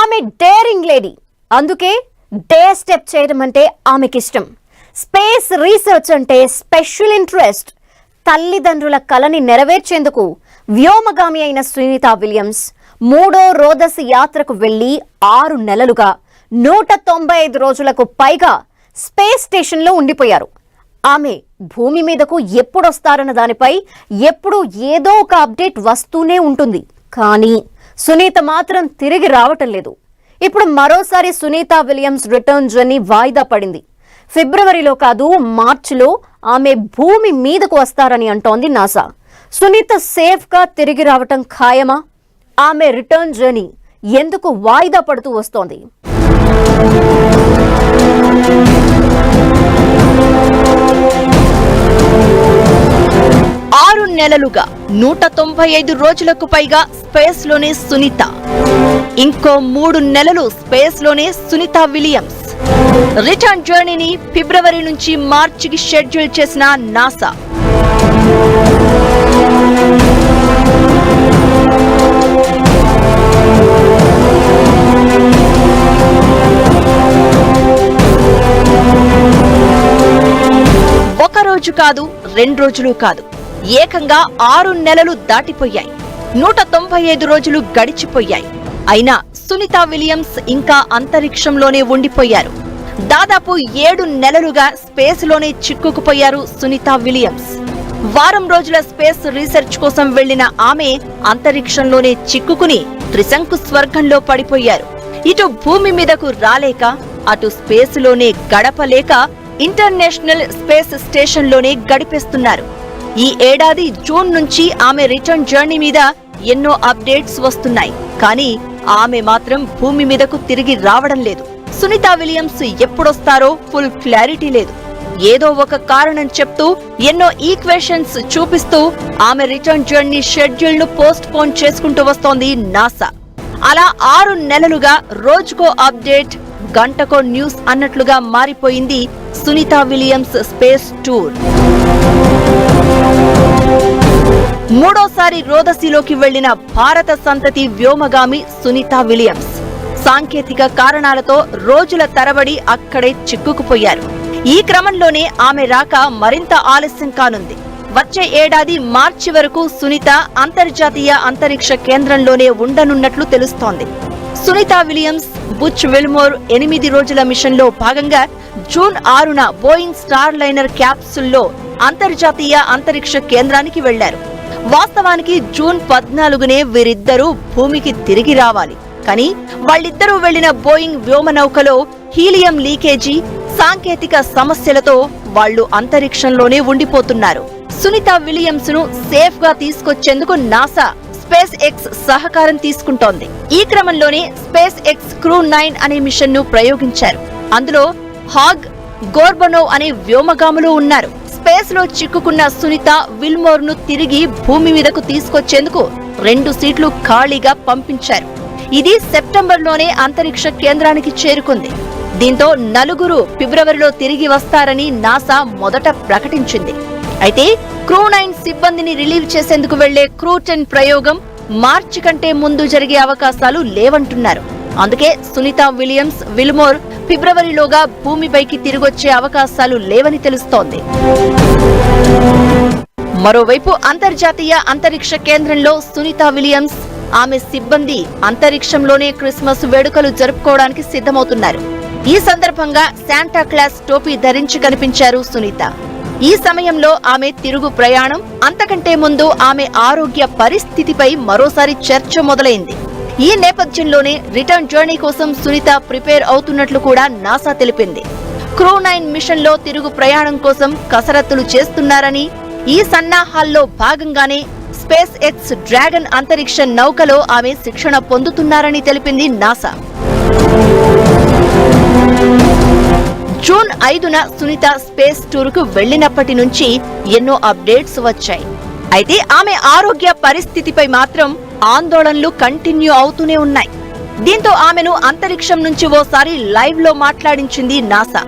ఆమె daring lady, అందుకే day step చేయడం అంటే ఆమెకిష్టం. స్పేస్ రీసెర్చ్ అంటే స్పెషల్ ఇంట్రెస్ట్. తల్లిదండ్రుల కలని నెరవేర్చేందుకు వ్యోమగామి అయిన సునీతా విలియమ్స్ 3వ రోదసి యాత్రకు వెళ్లి 6 నెలలుగా 195 రోజులకు పైగా స్పేస్ స్టేషన్లో ఉండిపోయారు. ఆమె భూమి మీదకు ఎప్పుడొస్తారన్న దానిపై ఎప్పుడూ ఏదో ఒక అప్డేట్ వస్తూనే ఉంటుంది. కానీ సునీత మాత్రం తిరిగి రావటం లేదు. ఇప్పుడు మరోసారి సునీతా విలియమ్స్ రిటర్న్ జర్నీ వాయిదా పడింది. ఫిబ్రవరిలో కాదు, మార్చిలో ఆమె భూమి మీదకు వస్తారని అంటోంది నాసా. సునీత సేఫ్గా తిరిగి రావటం ఖాయమా? ఆమె రిటర్న్ జర్నీ ఎందుకు వాయిదా పడుతూ వస్తోంది? 6 నెలలుగా 195 రోజులకు పైగా స్పేస్ లోనే సునీత. ఇంకో 3 నెలలు స్పేస్ లోనే సునీతా విలియమ్స్. రిటర్న్ జర్నీని ఫిబ్రవరి నుంచి మార్చికి షెడ్యూల్ చేసిన నాసా. ఒక రోజు కాదు, 2 రోజులు కాదు, ఏకంగా 6 నెలలు దాటిపోయాయి. 195 రోజులు గడిచిపోయాయి. అయినా సునీతా విలియమ్స్ ఇంకా అంతరిక్షంలోనే ఉండిపోయారు. దాదాపు 7 నెలలుగా స్పేస్ లోనే చిక్కుకుపోయారు సునీతా విలియమ్స్. వారం రోజుల స్పేస్ రీసెర్చ్ కోసం వెళ్లిన ఆమె అంతరిక్షంలోనే చిక్కుకుని త్రిశంకు స్వర్గంలో పడిపోయారు. ఇటు భూమి మీదకు రాలేక, అటు స్పేస్ లోనే గడపలేక ఇంటర్నేషనల్ స్పేస్ స్టేషన్ లోనే గడిపేస్తున్నారు. ఈ ఏడాది జూన్ నుంచి ఆమె రిటర్న్ జర్నీ మీద ఎన్నో అప్డేట్స్ వస్తున్నాయి. కానీ ఆమె మాత్రం భూమి మీదకు తిరిగి రావడం లేదు. సునీతా విలియమ్స్ ఎప్పుడొస్తారో ఫుల్ క్లారిటీ లేదు. ఏదో ఒక కారణం చెప్తూ, ఎన్నో ఈక్వేషన్స్ చూపిస్తూ ఆమె రిటర్న్ జర్నీ షెడ్యూల్ ను పోస్ట్ పోన్ చేసుకుంటూ వస్తోంది నాసా. అలా 6 నెలలుగా రోజుకో అప్డేట్, గంటకో న్యూస్ అన్నట్లుగా మారిపోయింది సునీతా విలియమ్స్ స్పేస్ టూర్. 3వసారి రోదసిలోకి వెళ్లిన భారత సంతతి వ్యోమగామి సునీతా విలియమ్స్ సాంకేతిక కారణాలతో రోజుల తరబడి అక్కడే చిక్కుకుపోయారు. ఈ క్రమంలోనే ఆమె రాక మరింత ఆలస్యం కానుంది. వచ్చే ఏడాది మార్చి వరకు సునీత అంతర్జాతీయ అంతరిక్ష కేంద్రంలోనే ఉండనున్నట్లు తెలుస్తోంది. సునీతా విలియమ్స్, బుచ్ విల్మోర్ 8 రోజుల మిషన్లో భాగంగా జూన్ 6న బోయింగ్ స్టార్ లైనర్ క్యాప్సుల్లో అంతర్జాతీయ అంతరిక్ష కేంద్రానికి వెళ్లారు. వాస్తవానికి జూన్ 14నే వీరిద్దరూ భూమికి తిరిగి రావాలి. కానీ వాళ్ళిద్దరూ వెళ్లిన బోయింగ్ వ్యోమనౌకలో హీలియం లీకేజీ, సాంకేతిక సమస్యలతో వాళ్లు అంతరిక్షంలోనే ఉండిపోతున్నారు. సునీతా విలియమ్స్ ను సేఫ్ గా తీసుకొచ్చేందుకు నాసా స్పేస్ ఎక్స్ సహకారం తీసుకుంటోంది. ఈ క్రమంలోనే స్పేస్ ఎక్స్ క్రూ 9 అనే మిషన్ ను ప్రయోగించారు. అందులో హాగ్, గోర్బనోవ్ అనే వ్యోమగాములు ఉన్నారు. స్పేస్ లో చిక్కుకున్న సునీత విల్మోర్ ను తిరిగి భూమి మీదకు తీసుకొచ్చేందుకు 2 సీట్లు ఖాళీగా పంపించారు. ఇది సెప్టెంబర్లోనే అంతరిక్ష కేంద్రానికి చేరుకుంది. దీంతో 4 ఫిబ్రవరిలో తిరిగి వస్తారని నాసా మొదట ప్రకటించింది. అయితే క్రూ 9 సిబ్బందిని రిలీవ్ చేసేందుకు వెళ్లే క్రూ 10 ప్రయోగం మార్చి కంటే ముందు జరిగే అవకాశాలు లేవంటున్నారు. అందుకే సునీతా విలియమ్స్, విల్మోర్ ఫిబ్రవరిలోగా భూమిపైకి తిరిగొచ్చే అవకాశాలు లేవని తెలుస్తోంది. మరోవైపు అంతర్జాతీయ అంతరిక్ష కేంద్రంలో సునీతా విలియమ్స్, ఆమె సిబ్బంది అంతరిక్షంలోనే క్రిస్మస్ వేడుకలు జరుపుకోవడానికి సిద్ధమవుతున్నారు. ఈ సందర్భంగా శాంటా క్లాస్ టోపీ ధరించి కనిపించారు సునీత. ఈ సమయంలో ఆమె తిరుగు ప్రయాణం, అంతకంటే ముందు ఆమె ఆరోగ్య పరిస్థితిపై మరోసారి చర్చ మొదలైంది. ఈ నేపథ్యంలోనే రిటర్న్ జర్నీ కోసం సునీత ప్రిపేర్ అవుతున్నట్లు కూడా నాసా తెలిపింది. క్రూ 9 మిషన్ లో తిరుగు ప్రయాణం కోసం కసరత్తులు చేస్తున్నారని, ఈ సన్నాహాల్లో భాగంగానే స్పేస్ ఎక్స్ డ్రాగన్ అంతరిక్ష నౌకలో ఆమె శిక్షణ పొందుతున్నారని తెలిపింది నాసా. జూన్ 5న సునీత స్పేస్ టూర్ కు వెళ్లినప్పటి నుంచి ఎన్నో అప్డేట్స్ వచ్చాయి. అయితే ఆమె ఆరోగ్య పరిస్థితిపై మాత్రం ఆందోళనలు కంటిన్యూ అవుతూనే ఉన్నాయి. దీంతో ఆమెను అంతరిక్షం నుంచి ఓసారి లైవ్ లో మాట్లాడించింది నాసా.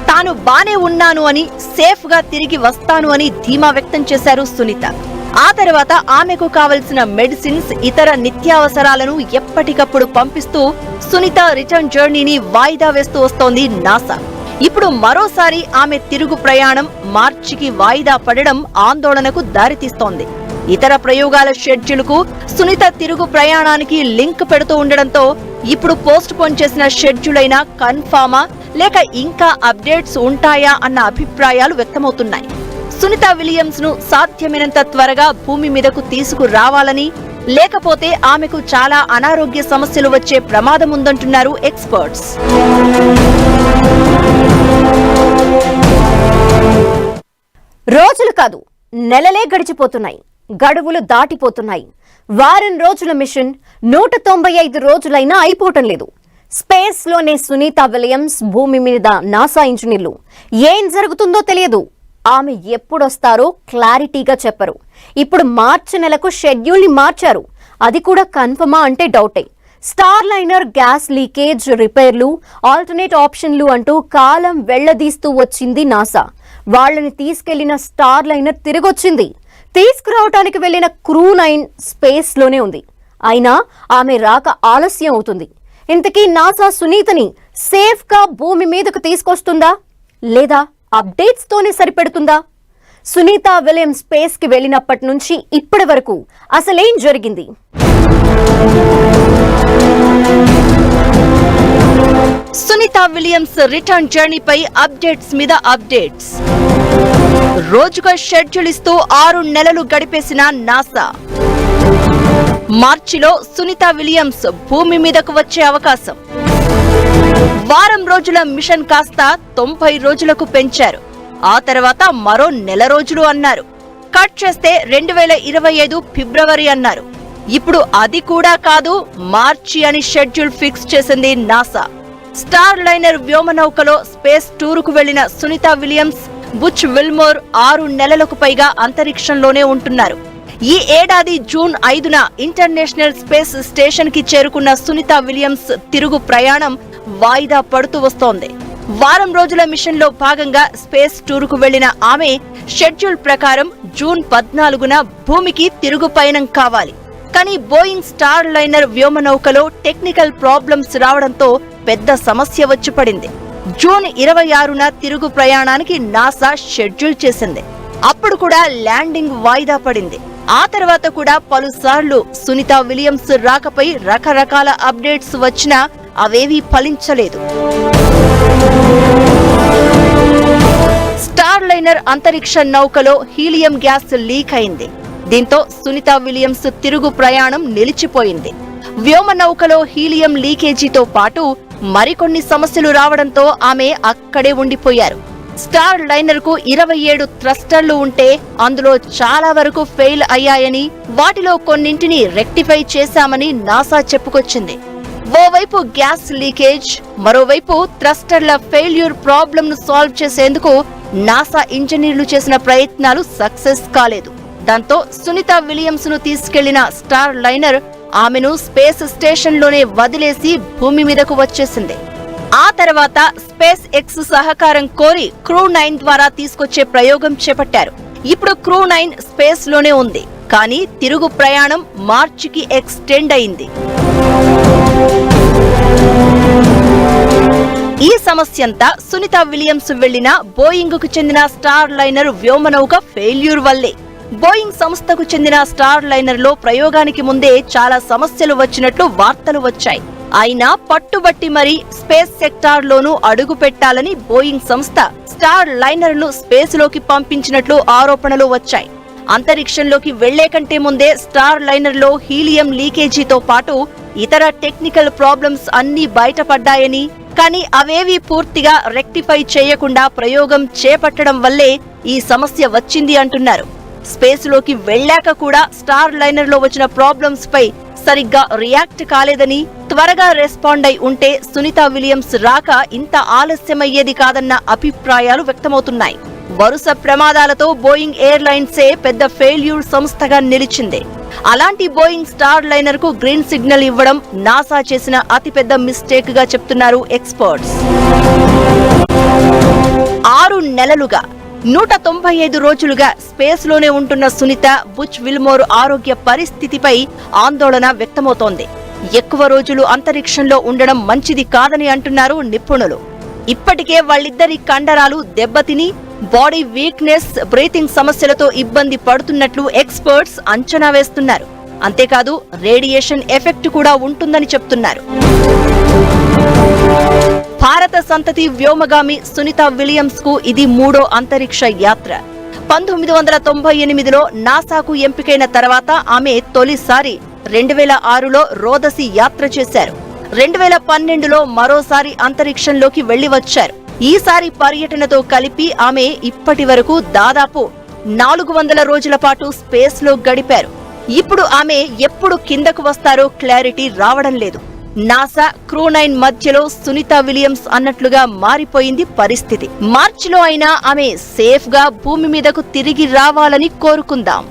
తాను బానే ఉన్నాను అని, సేఫ్ గా తిరిగి వస్తాను అని ధీమా వ్యక్తం చేశారు సునీత. ఆ తర్వాత ఆమెకు కావలసిన మెడిసిన్స్, ఇతర నిత్యావసరాలను ఎప్పటికప్పుడు పంపిస్తూ సునీత రిటర్న్ జర్నీని వాయిదా వేస్తూ వస్తోంది నాసా. ఇప్పుడు మరోసారి ఆమె తిరుగు ప్రయాణం మార్చికి వాయిదా పడడం ఆందోళనకు దారితీస్తోంది. ఇతర ప్రయోగాల షెడ్యూల్కు సునీత తిరుగు ప్రయాణానికి లింక్ పెడుతూ ఉండడంతో ఇప్పుడు పోస్ట్ పోన్ చేసిన షెడ్యూల్ అయినా కన్ఫామా లేక ఇంకా అప్డేట్స్ ఉంటాయా అన్న అభిప్రాయాలు వ్యక్తమవుతున్నాయి. సునీత విలియమ్స్ ను సాధ్యమైనంత త్వరగా భూమి మీదకు తీసుకురావాలని, లేకపోతే ఆమెకు చాలా అనారోగ్య సమస్యలు వచ్చే ప్రమాదం ఉందంటున్నారు ఎక్స్పర్ట్స్. రోజులు కాదు, నెలలే గడిచిపోతున్నాయి, గడువులు దాటిపోతున్నాయి. వారం రోజుల మిషన్ 195 రోజులైనా అయిపోవటం లేదు. స్పేస్ లోనే సునీత విలియమ్స్, భూమి మీద నాసా ఇంజనీర్లు. ఏం జరుగుతుందో తెలియదు. ఆమె ఎప్పుడొస్తారో క్లారిటీగా చెప్పరు. ఇప్పుడు మార్చి నెలకు షెడ్యూల్ ని మార్చారు. అది కూడా కన్ఫర్మా అంటే డౌటే. స్టార్ లైనర్ గ్యాస్ లీకేజ్ రిపేర్లు, ఆల్టర్నేట్ ఆప్షన్లు అంటూ కాలం వెళ్లదీస్తూ వచ్చింది నాసా. వాళ్ళని తీసుకెళ్లిన స్టార్ లైనర్ తిరిగొచ్చింది. తీసుకురావటానికి వెళ్లిన క్రూ 9 స్పేస్ లోనే ఉంది. అయినా ఆమె రాక ఆలస్యం అవుతుంది. ఇంతకీ నాసా సునీతని సేఫ్ గా భూమి మీదకు తీసుకొస్తుందా, లేదా అప్డేట్స్ తోనే సరిపెడుతుందా? సునీత విలియమ్స్ స్పేస్ కి వెళ్లినప్పటి నుంచి ఇప్పటి వరకు అసలేం జరిగింది? సునీత విలియమ్స్ రిటర్న్ జర్నీపై అప్డేట్స్ మీద అప్డేట్స్. రోజుగా షెడ్యూల్ ఇస్తూ 6 నెలలు గడిపేసిన నాసా. మార్చిలో సునీత విలియమ్స్ భూమి మీదకు వచ్చే అవకాశం. వారం రోజుల మిషన్ కాస్త 90 రోజులకు పెంచారు. ఆ తర్వాత మరో నెల రోజులు అన్నారు. కట్ చేస్తే 2025 ఫిబ్రవరి అన్నారు. ఇప్పుడు అది కూడా కాదు, మార్చి అని షెడ్యూల్ ఫిక్స్ చేసింది నాసా. స్టార్ లైనర్ వ్యోమనౌకలో స్పేస్ టూరుకు వెళ్లిన సునీత విలియమ్స్, బుచ్ విల్మోర్ 6 నెలలకు పైగా అంతరిక్షంలోనే ఉంటున్నారు. ఈ ఏడాది జూన్ 5న ఇంటర్నేషనల్ స్పేస్ స్టేషన్ కి చేరుకున్న సునీత విలియమ్స్ తిరుగు ప్రయాణం వాయిదా పడుతూ వస్తోంది. వారం రోజుల మిషన్ లో భాగంగా స్పేస్ టూరుకు వెళ్లిన ఆమె షెడ్యూల్ ప్రకారం జూన్ 14న భూమికి తిరుగు పయనం కావాలి. కానీ బోయింగ్ స్టార్ లైనర్ వ్యోమనౌకలో టెక్నికల్ ప్రాబ్లమ్స్ రావడంతో పెద్ద సమస్య వచ్చి పడింది. జూన్ 26న తిరుగు ప్రయాణానికి నాసా షెడ్యూల్ చేసింది. అప్పుడు కూడా ల్యాండింగ్ వాయిదా పడింది. ఆ తర్వాత కూడా పలుసార్లు సునీత విలియమ్స్ రాకపై రకరకాల అప్డేట్స్ వచ్చినా అవేవీ ఫలించలేదు. స్టార్ లైనర్ అంతరిక్ష నౌకలో హీలియం గ్యాస్ లీక్ అయింది. దీంతో సునీత విలియమ్స్ తిరుగు ప్రయాణం నిలిచిపోయింది. వ్యోమ నౌకలో హీలియం లీకేజీతో పాటు మరికొన్ని సమస్యలు రావడంతో ఆమె అక్కడే ఉండిపోయారు. స్టార్ లైనర్ కు 27 థ్రస్టర్లు ఉంటే అందులో చాలా వరకు ఫెయిల్ అయ్యాయని, వాటిలో కొన్నింటిని రెక్టిఫై చేశామని నాసా చెప్పుకొచ్చింది. ఓవైపు గ్యాస్ లీకేజ్, మరోవైపు థ్రస్టర్ల ఫెయిల్యూర్ ప్రాబ్లమ్ ను సాల్వ్ చేసేందుకు నాసా ఇంజనీర్లు చేసిన ప్రయత్నాలు సక్సెస్ కాలేదు. దాంతో సునీత విలియమ్స్ ను తీసుకెళ్లిన స్టార్ లైనర్ ఆమెను స్పేస్ స్టేషన్ లోనే వదిలేసి భూమి మీదకు వచ్చేసింది. ఆ తర్వాత స్పేస్ ఎక్స్ సహకారం కోరి క్రూ 9 ద్వారా తీసుకొచ్చే ప్రయోగం చేపట్టారు. ఇప్పుడు క్రూ 9 స్పేస్ లోనే ఉంది. కానీ తిరుగు ప్రయాణం మార్చికి ఎక్స్టెండ్ అయింది. ఈ సమస్యంతా సునీత విలియమ్స్ వెళ్లిన బోయింగ్ కు చెందిన స్టార్ లైనర్ వ్యోమనౌక ఫెయిల్యూర్ వల్లే. బోయింగ్ సంస్థకు చెందిన స్టార్ లైనర్ లో ప్రయోగానికి ముందే చాలా సమస్యలు వచ్చినట్లు వార్తలు వచ్చాయి. అయినా పట్టుబట్టి మరీ స్పేస్ సెక్టార్ లోనూ అడుగు పెట్టాలని బోయింగ్ సంస్థ స్టార్ లైనర్ ను స్పేస్ లోకి పంపించినట్లు ఆరోపణలు వచ్చాయి. అంతరిక్షంలోకి వెళ్లే కంటే ముందే స్టార్ లైనర్ లో హీలియం లీకేజీతో పాటు ఇతర టెక్నికల్ ప్రాబ్లమ్స్ అన్నీ బయటపడ్డాయని, కానీ అవేవీ పూర్తిగా రెక్టిఫై చేయకుండా ప్రయోగం చేపట్టడం వల్లే ఈ సమస్య వచ్చింది అంటున్నారు. స్పేస్ లోకి వెళ్లాక కూడా స్టార్ లైనర్ లో వచ్చిన ప్రాబ్లమ్స్ పై సరిగ్గా రియాక్ట్ కాలేదని, త్వరగా రెస్పాండ్ అయి ఉంటే సునీత విలియమ్స్ రాక ఇంత ఆలస్యమయ్యేది కాదన్న అభిప్రాయాలు వ్యక్తమవుతున్నాయి. వరుస ప్రమాదాలతో బోయింగ్ ఎయిర్లైన్సే పెద్ద ఫెయిల్యూర్ సంస్థగా నిలిచింది. అలాంటి బోయింగ్ స్టార్ లైనర్ కు గ్రీన్ సిగ్నల్ ఇవ్వడం నాసా చేసిన అతిపెద్ద మిస్టేక్ గా చెప్తున్నారు ఎక్స్పర్ట్స్. 6 నెలలుగా 195 రోజులుగా స్పేస్ లోనే ఉంటున్న సునీత బుచ్ విల్మోర్ ఆరోగ్య పరిస్థితిపై ఆందోళన వ్యక్తమవుతోంది. ఎక్కువ రోజులు అంతరిక్షంలో ఉండడం మంచిది కాదని అంటున్నారు నిపుణులు. ఇప్పటికే వాళ్ళిద్దరి కండరాలు దెబ్బతిని బాడీ వీక్నెస్, బ్రీతింగ్ సమస్యలతో ఇబ్బంది పడుతున్నట్లు ఎక్స్పర్ట్స్ అంచనా వేస్తున్నారు. అంతేకాదు రేడియేషన్ ఎఫెక్ట్ కూడా ఉంటుందని చెప్తున్నారు. భారత సంతతి వ్యోమగామి సునీత విలియమ్స్ కు ఇది 3వ అంతరిక్ష యాత్ర. 1998లో నాసాకు ఎంపికైన తర్వాత ఆమె తొలిసారి 2006లో రోదసి యాత్ర చేశారు. 2012లో మరోసారి అంతరిక్షంలోకి వెళ్లి వచ్చారు. ఈసారి పర్యటనతో కలిపి ఆమె ఇప్పటి వరకు దాదాపు 400 రోజుల పాటు స్పేస్ లో గడిపారు. ఇప్పుడు ఆమె ఎప్పుడు కిందకు వస్తారో క్లారిటీ రావడం లేదు. నాసా, క్రూ9 మధ్యలో సునీత విలియమ్స్ అన్నట్లుగా మారిపోయింది పరిస్థితి. మార్చిలో అయినా ఆమె సేఫ్ గా భూమి మీదకు తిరిగి రావాలని కోరుకుందాం.